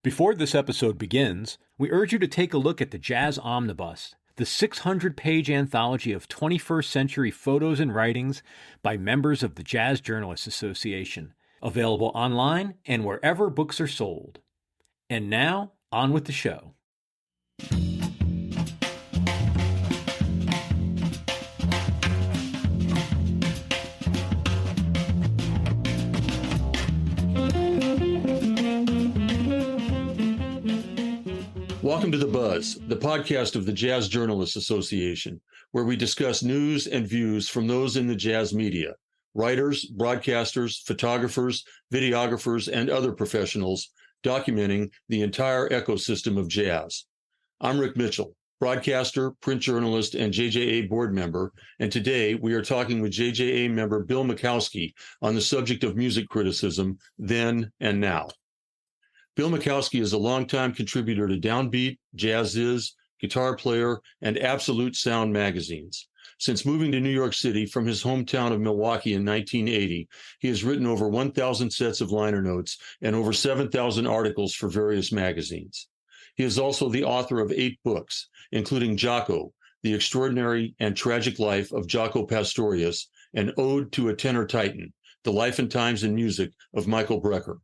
Before this episode begins, we urge you to take a look at the Jazz Omnibus, the 600-page anthology of 21st century photos and writings by members of the Jazz Journalists Association, available online and wherever books are sold. And now, on with the show. Welcome to The Buzz, the podcast of the Jazz Journalists Association, where we discuss news and views from those in the jazz media, writers, broadcasters, photographers, videographers, and other professionals documenting the entire ecosystem of jazz. I'm Rick Mitchell, broadcaster, print journalist, and JJA board member, and today we are talking with JJA member Bill Milkowski on the subject of music criticism, then and now. Bill Milkowski is a longtime contributor to Downbeat, Jazz Is, Guitar Player, and Absolute Sound magazines. Since moving to New York City from his hometown of Milwaukee in 1980, he has written over 1,000 sets of liner notes and over 7,000 articles for various magazines. He is also the author of 8 books, including Jaco, The Extraordinary and Tragic Life of Jaco Pastorius, and Ode to a Tenor Titan, The Life and Times in Music of Michael Brecker.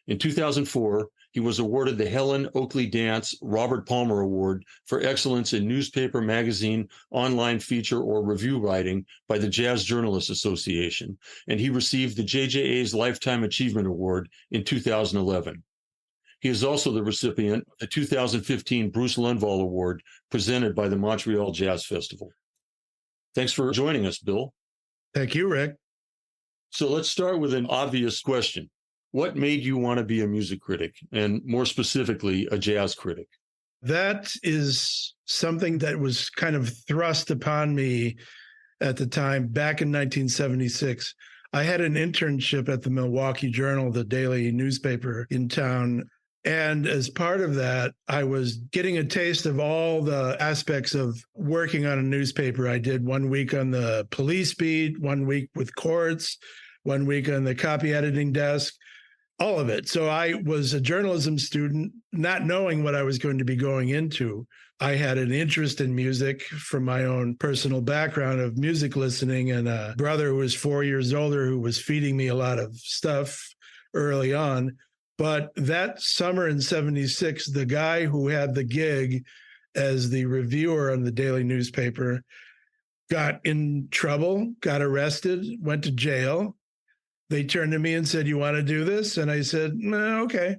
In 2004, he was awarded the Helen Oakley Dance Robert Palmer Award for Excellence in Newspaper, Magazine, Online Feature, or Review Writing by the Jazz Journalists Association, and he received the JJA's Lifetime Achievement Award in 2011. He is also the recipient of the 2015 Bruce Lundvall Award presented by the Montreal Jazz Festival. Thanks for joining us, Bill. Thank you, Rick. So let's start with an obvious question. What made you want to be a music critic, and more specifically, a jazz critic? That is something that was kind of thrust upon me at the time, back in 1976. I had an internship at the Milwaukee Journal, the daily newspaper in town. And as part of that, I was getting a taste of all the aspects of working on a newspaper. I did 1 week on the police beat, 1 week with courts, 1 week on the copy editing desk. All of it. So I was a journalism student, not knowing what I was going to be going into. I had an interest in music from my own personal background of music listening, and a brother who was 4 years older who was feeding me a lot of stuff early on. But that summer in 76, the guy who had the gig as the reviewer on the daily newspaper got in trouble, got arrested, went to jail. They turned to me and said, "You want to do this?" And I said, "No, okay."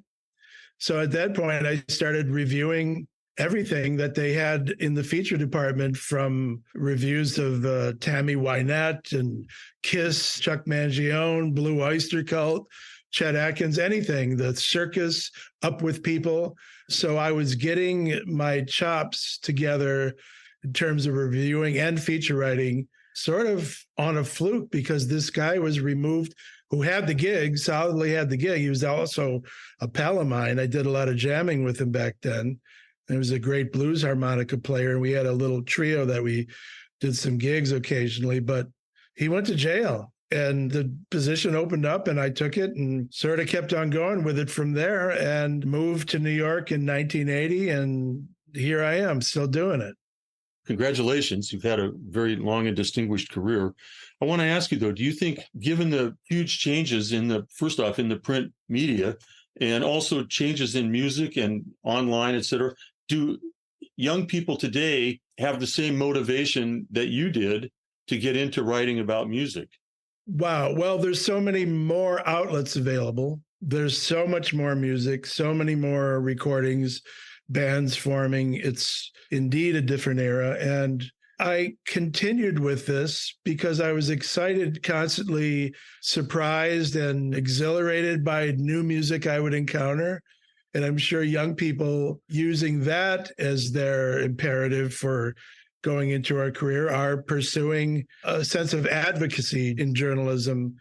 So at that point, I started reviewing everything that they had in the feature department, from reviews of Tammy Wynette and Kiss, Chuck Mangione, Blue Oyster Cult, Chet Atkins, anything, the circus, Up With People. So I was getting my chops together in terms of reviewing and feature writing sort of on a fluke, because this guy was removed who had the gig, solidly had the gig. He was also a pal of mine. I did a lot of jamming with him back then. He was a great blues harmonica player, and we had a little trio that we did some gigs occasionally, but he went to jail and the position opened up and I took it and sort of kept on going with it from there and moved to New York in 1980. And here I am still doing it. Congratulations. You've had a very long and distinguished career. I want to ask you, though, do you think, given the huge changes first off, in the print media, and also changes in music and online, et cetera, do young people today have the same motivation that you did to get into writing about music? Wow. Well, there's so many more outlets available. There's so much more music, so many more recordings, bands forming. It's indeed a different era. And I continued with this because I was excited, constantly surprised and exhilarated by new music I would encounter. And I'm sure young people using that as their imperative for going into our career are pursuing a sense of advocacy in journalism,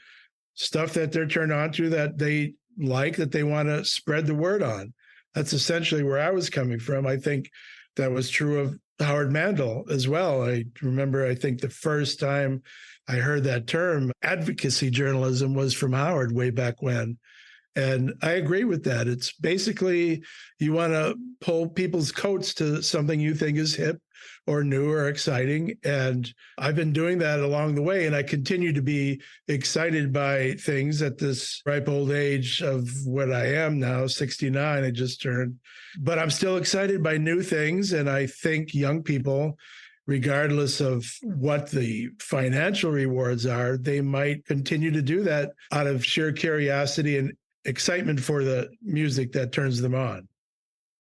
stuff that they're turned on to, that they like, that they want to spread the word on. That's essentially where I was coming from. I think that was true of Howard Mandel as well. I remember, I think the first time I heard that term, advocacy journalism, was from Howard way back when. And I agree with that. It's basically you want to pull people's coats to something you think is hip or new or exciting. And I've been doing that along the way. And I continue to be excited by things at this ripe old age of what I am now, 69, I just turned. But I'm still excited by new things. And I think young people, regardless of what the financial rewards are, they might continue to do that out of sheer curiosity and excitement for the music that turns them on.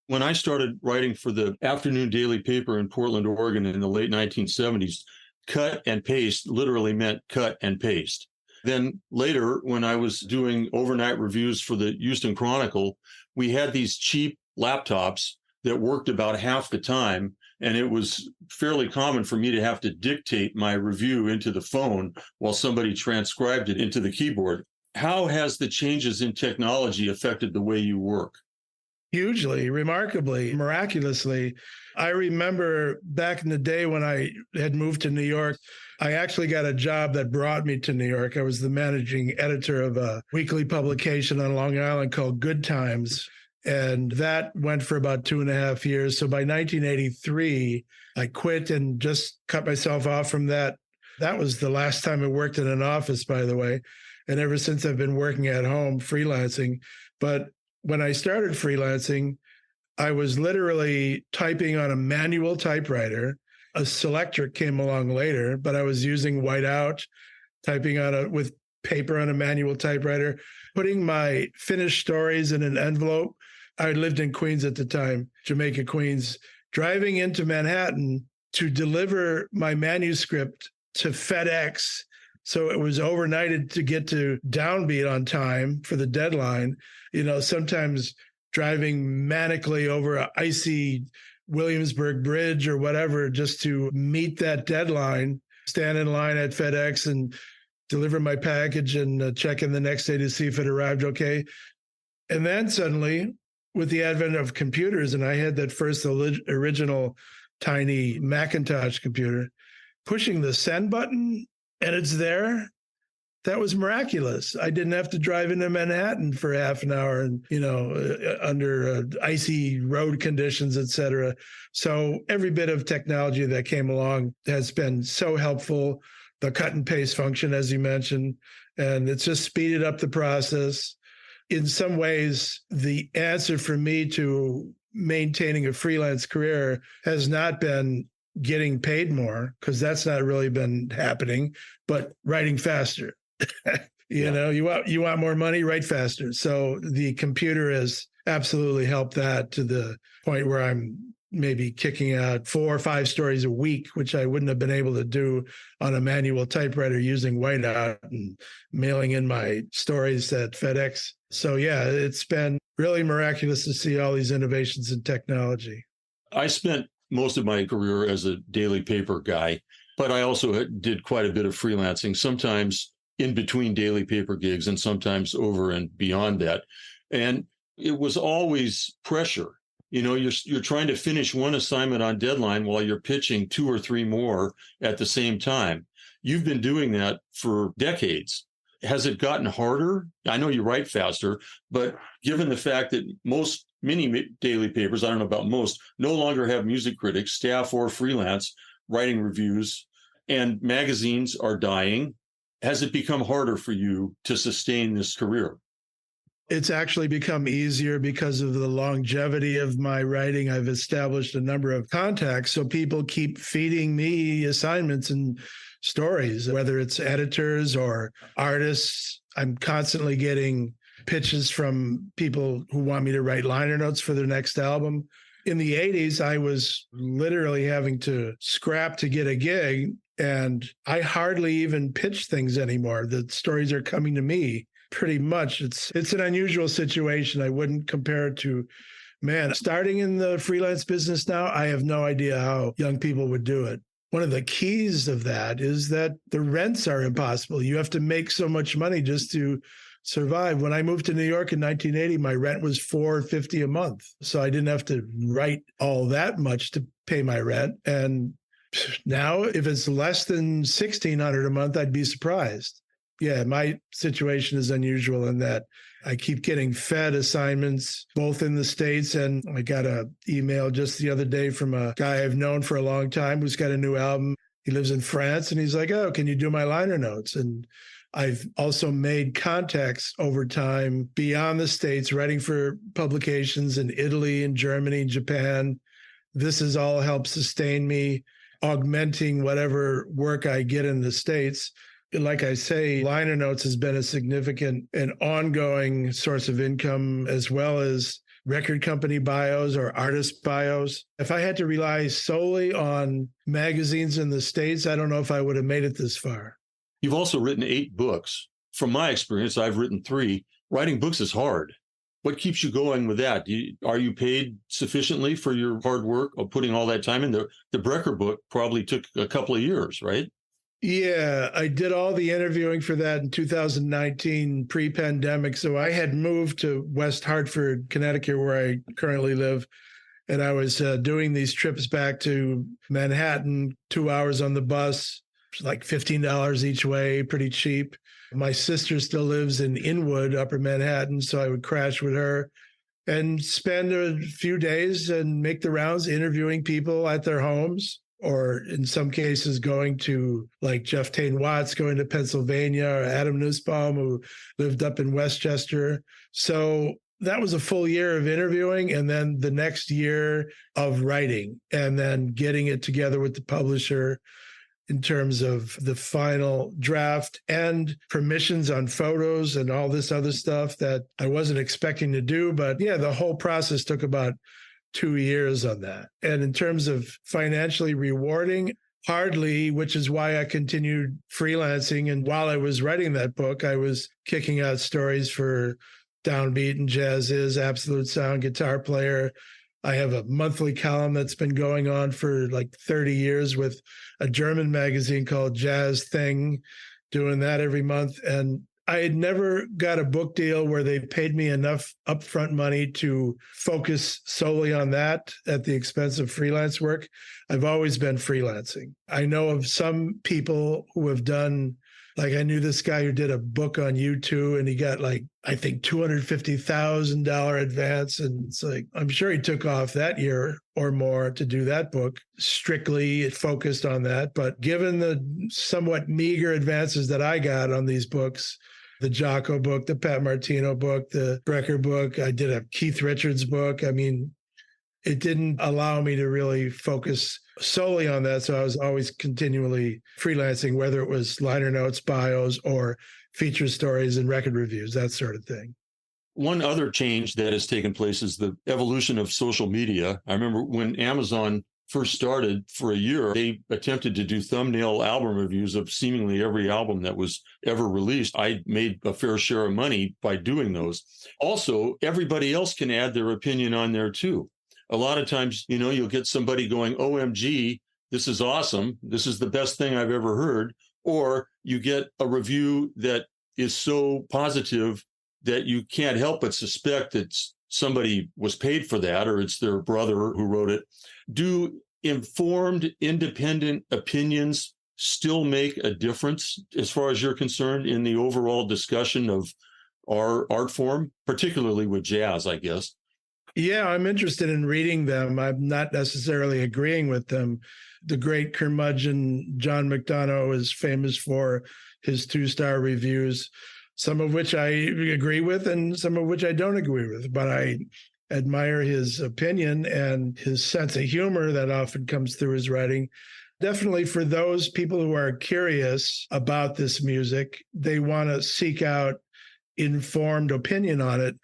When I started writing for the afternoon daily paper in Portland, Oregon in the late 1970s, cut and paste literally meant cut and paste. Then later, when I was doing overnight reviews for the Houston Chronicle, we had these cheap laptops that worked about half the time. And it was fairly common for me to have to dictate my review into the phone while somebody transcribed it into the keyboard. How has the changes in technology affected the way you work? Hugely, remarkably, miraculously. I remember back in the day when I had moved to New York, I actually got a job that brought me to New York. I was the managing editor of a weekly publication on Long Island called Good Times. And that went for about 2.5 years. So by 1983, I quit and just cut myself off from that. That was the last time I worked in an office, by the way. And ever since I've been working at home, freelancing. But when I started freelancing, I was literally typing on a manual typewriter. A Selectric came along later, but I was using whiteout, typing on with paper on a manual typewriter, putting my finished stories in an envelope. I lived in Queens at the time, Jamaica, Queens, driving into Manhattan to deliver my manuscript to FedEx. So it was overnighted to get to Downbeat on time for the deadline. You know, sometimes driving manically over an icy Williamsburg Bridge or whatever just to meet that deadline, stand in line at FedEx and deliver my package and check in the next day to see if it arrived okay. And then suddenly, with the advent of computers, and I had that first original tiny Macintosh computer, pushing the send button and it's there. That was miraculous. I didn't have to drive into Manhattan for half an hour and, under icy road conditions, et cetera. So every bit of technology that came along has been so helpful. The cut and paste function, as you mentioned, and it's just speeded up the process. In some ways, the answer for me to maintaining a freelance career has not been getting paid more, because that's not really been happening, but writing faster. You want more money, write faster. So the computer has absolutely helped that to the point where I'm maybe kicking out 4 or 5 stories a week, which I wouldn't have been able to do on a manual typewriter using whiteout and mailing in my stories at FedEx. So yeah, it's been really miraculous to see all these innovations in technology. I spent most of my career as a daily paper guy, but I also did quite a bit of freelancing, sometimes in between daily paper gigs and sometimes over and beyond that. And it was always pressure. You're trying to finish one assignment on deadline while you're pitching 2 or 3 more at the same time. You've been doing that for decades. Has it gotten harder? I know you write faster, but given the fact that many daily papers, I don't know about most, no longer have music critics, staff or freelance, writing reviews, and magazines are dying, has it become harder for you to sustain this career? It's actually become easier because of the longevity of my writing. I've established a number of contacts, so people keep feeding me assignments and stories, whether it's editors or artists. I'm constantly getting pitches from people who want me to write liner notes for their next album. In the 80s, I was literally having to scrap to get a gig, and I hardly even pitch things anymore. The stories are coming to me. Pretty much. It's an unusual situation. I wouldn't compare it to, starting in the freelance business now, I have no idea how young people would do it. One of the keys of that is that the rents are impossible. You have to make so much money just to survive. When I moved to New York in 1980, my rent was $450 a month. So I didn't have to write all that much to pay my rent. And now if it's less than $1,600 a month, I'd be surprised. Yeah, my situation is unusual in that I keep getting fed assignments both in the States, and I got an email just the other day from a guy I've known for a long time who's got a new album. He lives in France, and he's like, oh, can you do my liner notes? And I've also made contacts over time beyond the States, writing for publications in Italy and Germany and Japan. This has all helped sustain me, augmenting whatever work I get in the States. Like I say, liner notes has been a significant and ongoing source of income, as well as record company bios or artist bios. If I had to rely solely on magazines in the States, I don't know if I would have made it this far. You've also written 8 books. From my experience, I've written 3. Writing books is hard. What keeps you going with that? Are you paid sufficiently for your hard work of putting all that time in? The Brecker book probably took a couple of years, right? Yeah, I did all the interviewing for that in 2019, pre-pandemic. So I had moved to West Hartford, Connecticut, where I currently live. And I was doing these trips back to Manhattan, 2 hours on the bus, like $15 each way, pretty cheap. My sister still lives in Inwood, Upper Manhattan, so I would crash with her and spend a few days and make the rounds interviewing people at their homes, or in some cases going to, like Jeff Tain Watts, going to Pennsylvania, or Adam Nussbaum, who lived up in Westchester. So that was a full year of interviewing, and then the next year of writing, and then getting it together with the publisher in terms of the final draft and permissions on photos and all this other stuff that I wasn't expecting to do. But yeah, the whole process took about 2 years on that. And in terms of financially rewarding, hardly, which is why I continued freelancing. And while I was writing that book, I was kicking out stories for Downbeat and Jazz Is, Absolute Sound, Guitar Player. I have a monthly column that's been going on for like 30 years with a German magazine called Jazz Thing, doing that every month. And I had never got a book deal where they paid me enough upfront money to focus solely on that at the expense of freelance work. I've always been freelancing. I know of some people who have done, like I knew this guy who did a book on U2, and he got like, I think $250,000 advance. And it's like, I'm sure he took off that year or more to do that book. Strictly focused on that. But given the somewhat meager advances that I got on these books, the Jaco book, the Pat Martino book, the Brecker book, I did a Keith Richards book. I mean, it didn't allow me to really focus solely on that. So I was always continually freelancing, whether it was liner notes, bios, or feature stories and record reviews, that sort of thing. One other change that has taken place is the evolution of social media. I remember when Amazon first started, for a year, they attempted to do thumbnail album reviews of seemingly every album that was ever released. I made a fair share of money by doing those. Also, everybody else can add their opinion on there too. A lot of times, you'll get somebody going, OMG, this is awesome. This is the best thing I've ever heard. Or you get a review that is so positive that you can't help but suspect that somebody was paid for that, or it's their brother who wrote it. Do informed, independent opinions still make a difference as far as you're concerned in the overall discussion of our art form, particularly with jazz, I guess? Yeah, I'm interested in reading them. I'm not necessarily agreeing with them. The great curmudgeon John McDonough is famous for his 2-star reviews, some of which I agree with and some of which I don't agree with. But I admire his opinion and his sense of humor that often comes through his writing. Definitely for those people who are curious about this music, they want to seek out informed opinion on it.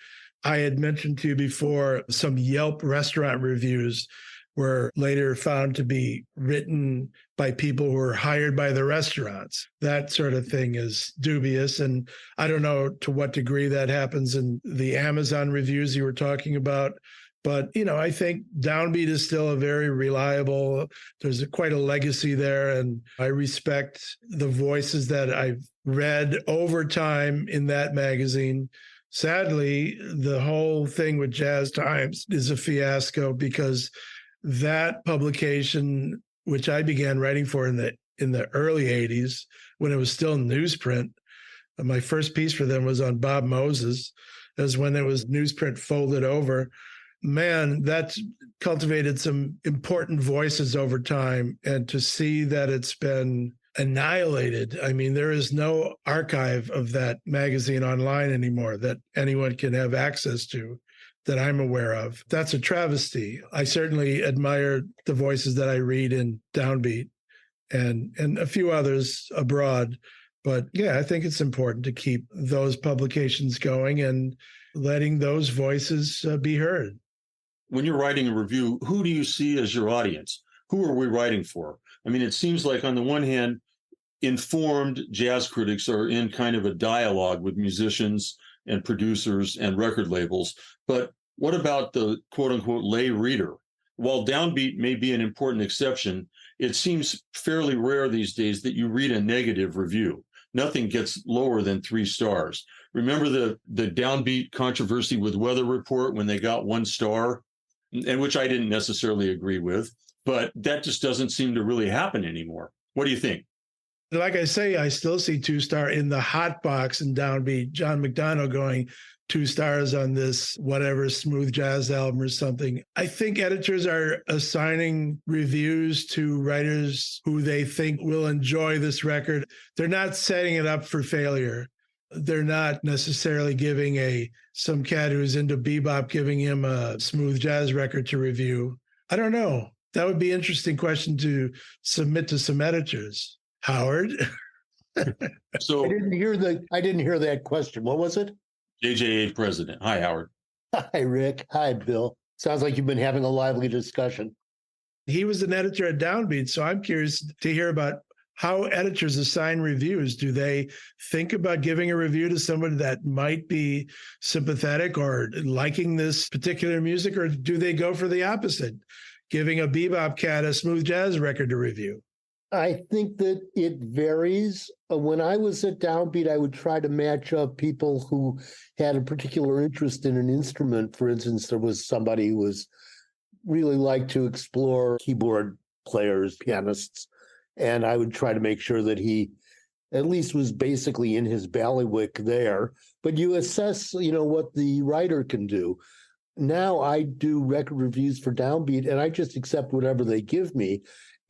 I had mentioned to you before some Yelp restaurant reviews were later found to be written by people who were hired by the restaurants. That sort of thing is dubious. And I don't know to what degree that happens in the Amazon reviews you were talking about. But, I think Downbeat is still a very reliable, there's quite a legacy there. And I respect the voices that I've read over time in that magazine. Sadly, the whole thing with Jazz Times is a fiasco because that publication, which I began writing for in the early 80s when it was still newsprint, my first piece for them was on Bob Moses. as when it was newsprint folded over. Man, that's cultivated some important voices over time. And to see that it's been annihilated, I mean, there is no archive of that magazine online anymore that anyone can have access to that I'm aware of. That's a travesty. I certainly admire the voices that I read in Downbeat and a few others abroad. But yeah, I think it's important to keep those publications going and letting those voices be heard. When you're writing a review, who do you see as your audience? Who are we writing for? I mean, it seems like on the one hand, informed jazz critics are in kind of a dialogue with musicians and producers and record labels. But what about the quote unquote lay reader? While Downbeat may be an important exception, it seems fairly rare these days that you read a negative review. Nothing gets lower than 3 stars. Remember the Downbeat controversy with Weather Report when they got 1 star, and which I didn't necessarily agree with, but that just doesn't seem to really happen anymore. What do you think? Like I say, I still see 2-star in the hot box and Downbeat. John McDonough going 2 stars on this whatever smooth jazz album or something. I think editors are assigning reviews to writers who they think will enjoy this record. They're not setting it up for failure. They're not necessarily giving some cat who's into bebop, giving him a smooth jazz record to review. I don't know. That would be an interesting question to submit to some editors. Howard? So I didn't hear that question. What was it? JJA president. Hi, Howard. Hi, Rick. Hi, Bill. Sounds like you've been having a lively discussion. He was an editor at Downbeat, so I'm curious to hear about how editors assign reviews. Do they think about giving a review to somebody that might be sympathetic or liking this particular music, or do they go for the opposite, giving a bebop cat a smooth jazz record to review? I think that it varies. When I was at Downbeat, I would try to match up people who had a particular interest in an instrument. For instance, there was somebody who was really liked to explore keyboard players, pianists, and I would try to make sure that he at least was basically in his ballywick there. But you assess, what the writer can do. Now I do record reviews for Downbeat, and I just accept whatever they give me.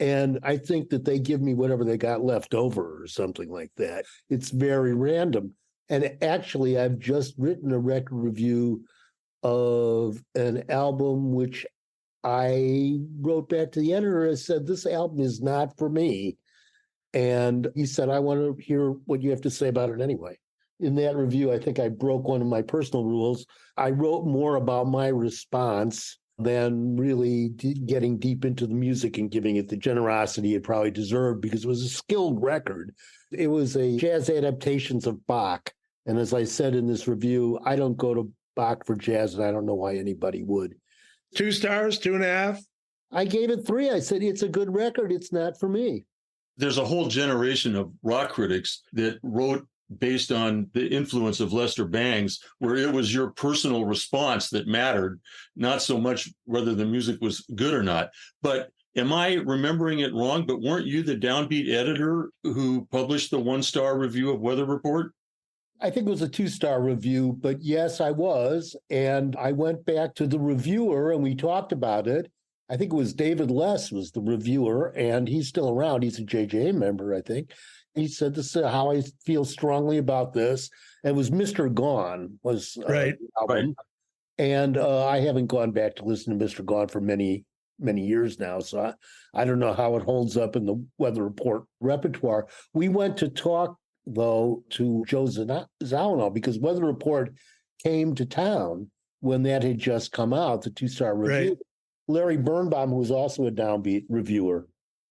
And I think that they give me whatever they got left over or something like that. It's very random. And actually, I've just written a record review of an album which I wrote back to the editor and said, this album is not for me. And he said, I want to hear what you have to say about it anyway. In that review, I think I broke one of my personal rules. I wrote more about my response than really getting deep into the music and giving it the generosity it probably deserved, because it was a skilled record. It was a jazz adaptations of Bach. And as I said in this review, I don't go to Bach for jazz, and I don't know why anybody would. 2 stars, 2.5? I gave it 3. I said, it's a good record. It's not for me. There's a whole generation of rock critics that wrote based on the influence of Lester Bangs, where it was your personal response that mattered, not so much whether the music was good or not. But am I remembering it wrong? But weren't you the Downbeat editor who published the 1-star review of Weather Report? I think it was a 2-star review, but yes, I was. And I went back to the reviewer and we talked about it. I think it was David Less was the reviewer, and he's still around. He's a JJA member, I think. He said, this is how I feel strongly about this. And it was Mr. Gone was Right. the album. Right. And I haven't gone back to listen to Mr. Gone for many, many years now. So I don't know how it holds up in the Weather Report repertoire. We went to talk, though, to Joe Zawinul, because Weather Report came to town when that had just come out, the 2-star review. Right. Larry Birnbaum, who was also a Downbeat reviewer,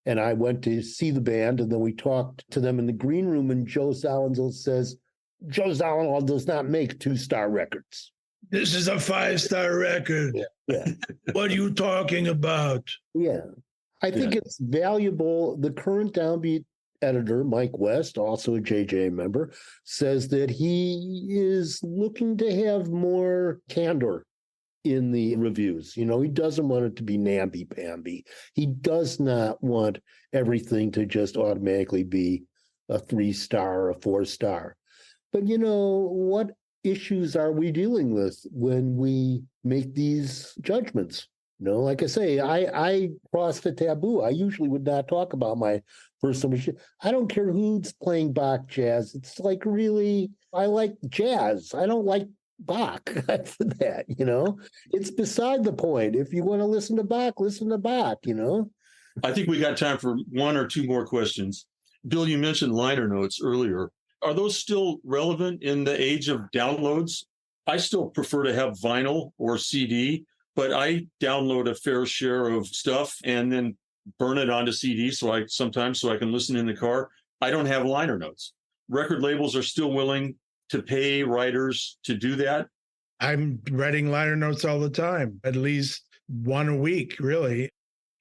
and I went to see the band, and then we talked to them in the green room, and Joe Zawinul says, Joe Zawinul does not make 2-star records. This is a 5-star record. Yeah. What are you talking about? Yeah. I think it's valuable. The current Downbeat editor, Mike West, also a JJ member, says that he is looking to have more candor in the reviews. He doesn't want it to be namby-pamby. He does not want everything to just automatically be a 3-star or a 4-star. But what issues are we dealing with when we make these judgments? Like I say, I crossed the taboo. I usually would not talk about my personal machine. I don't care who's playing Bach jazz. It's like, really, I like jazz. I don't like Bach for that, It's beside the point. If you want to listen to Bach, listen to Bach, I think we got time for one or two more questions. Bill, you mentioned liner notes earlier. Are those still relevant in the age of downloads? I still prefer to have vinyl or CD, but I download a fair share of stuff and then burn it onto CD so I can listen in the car. I don't have liner notes. Record labels are still willing to pay writers to do that. I'm writing liner notes all the time, at least one a week, really.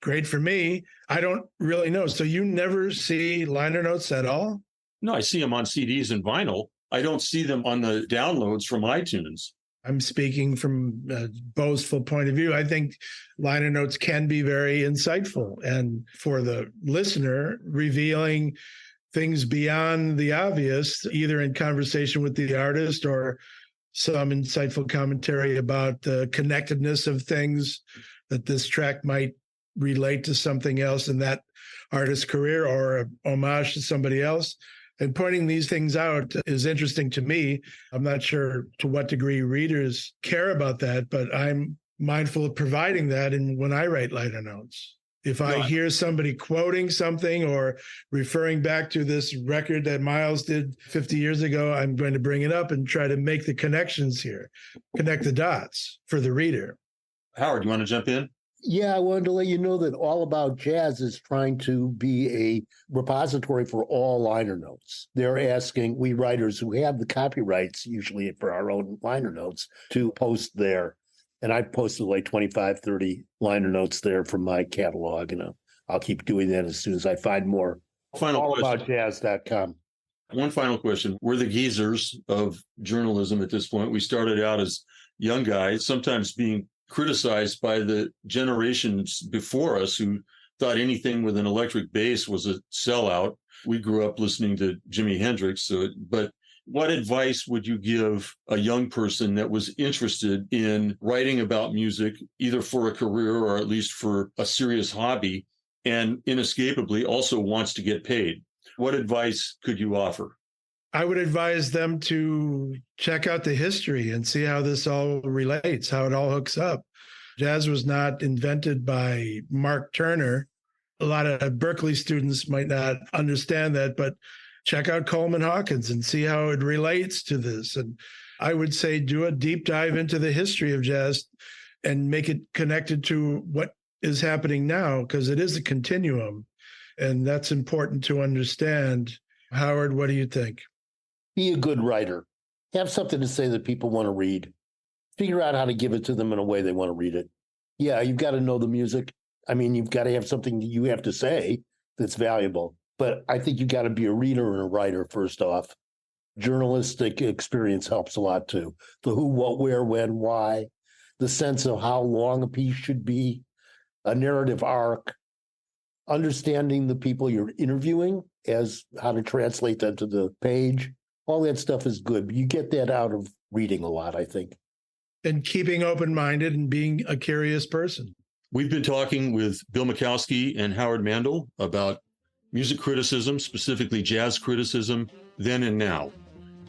Great for me. I don't really know. So you never see liner notes at all? No, I see them on CDs and vinyl. I don't see them on the downloads from iTunes. I'm speaking from a boastful point of view. I think liner notes can be very insightful, and for the listener, revealing things beyond the obvious, either in conversation with the artist or some insightful commentary about the connectedness of things, that this track might relate to something else in that artist's career or a homage to somebody else. And pointing these things out is interesting to me. I'm not sure to what degree readers care about that, but I'm mindful of providing that when I write liner notes. If I hear somebody quoting something or referring back to this record that Miles did 50 years ago, I'm going to bring it up and try to make the connections here, connect the dots for the reader. Howard, you want to jump in? Yeah, I wanted to let you know that All About Jazz is trying to be a repository for all liner notes. They're asking we writers who have the copyrights, usually for our own liner notes, to post there. And I posted like 25, 30 liner notes there from my catalog. I'll keep doing that as soon as I find more. AllAboutJazz.com. One final question. We're the geezers of journalism at this point. We started out as young guys, sometimes being criticized by the generations before us who thought anything with an electric bass was a sellout. We grew up listening to Jimi Hendrix. But what advice would you give a young person that was interested in writing about music, either for a career or at least for a serious hobby, and inescapably also wants to get paid? What advice could you offer? I would advise them to check out the history and see how this all relates, how it all hooks up. Jazz was not invented by Mark Turner. A lot of Berkeley students might not understand that, but check out Coleman Hawkins and see how it relates to this. And I would say do a deep dive into the history of jazz and make it connected to what is happening now, because it is a continuum. And that's important to understand. Howard, what do you think? Be a good writer. Have something to say that people want to read. Figure out how to give it to them in a way they want to read it. Yeah, you've got to know the music. I mean, you've got to have something that you have to say that's valuable. But I think you've got to be a reader and a writer first off. Journalistic experience helps a lot too. The who, what, where, when, why, the sense of how long a piece should be, a narrative arc, understanding the people you're interviewing as how to translate them to the page. All that stuff is good. You get that out of reading a lot, I think. And keeping open-minded and being a curious person. We've been talking with Bill Milkowski and Howard Mandel about music criticism, specifically jazz criticism, then and now.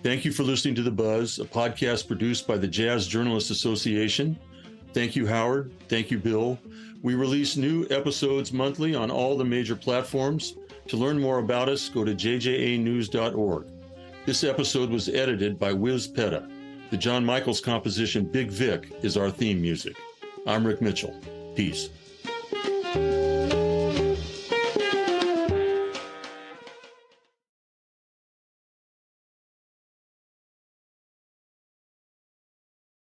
Thank you for listening to The Buzz, a podcast produced by the Jazz Journalists Association. Thank you, Howard. Thank you, Bill. We release new episodes monthly on all the major platforms. To learn more about us, go to jjanews.org. This episode was edited by Wiz Petta. The John Michaels composition Big Vic is our theme music. I'm Rick Mitchell. Peace.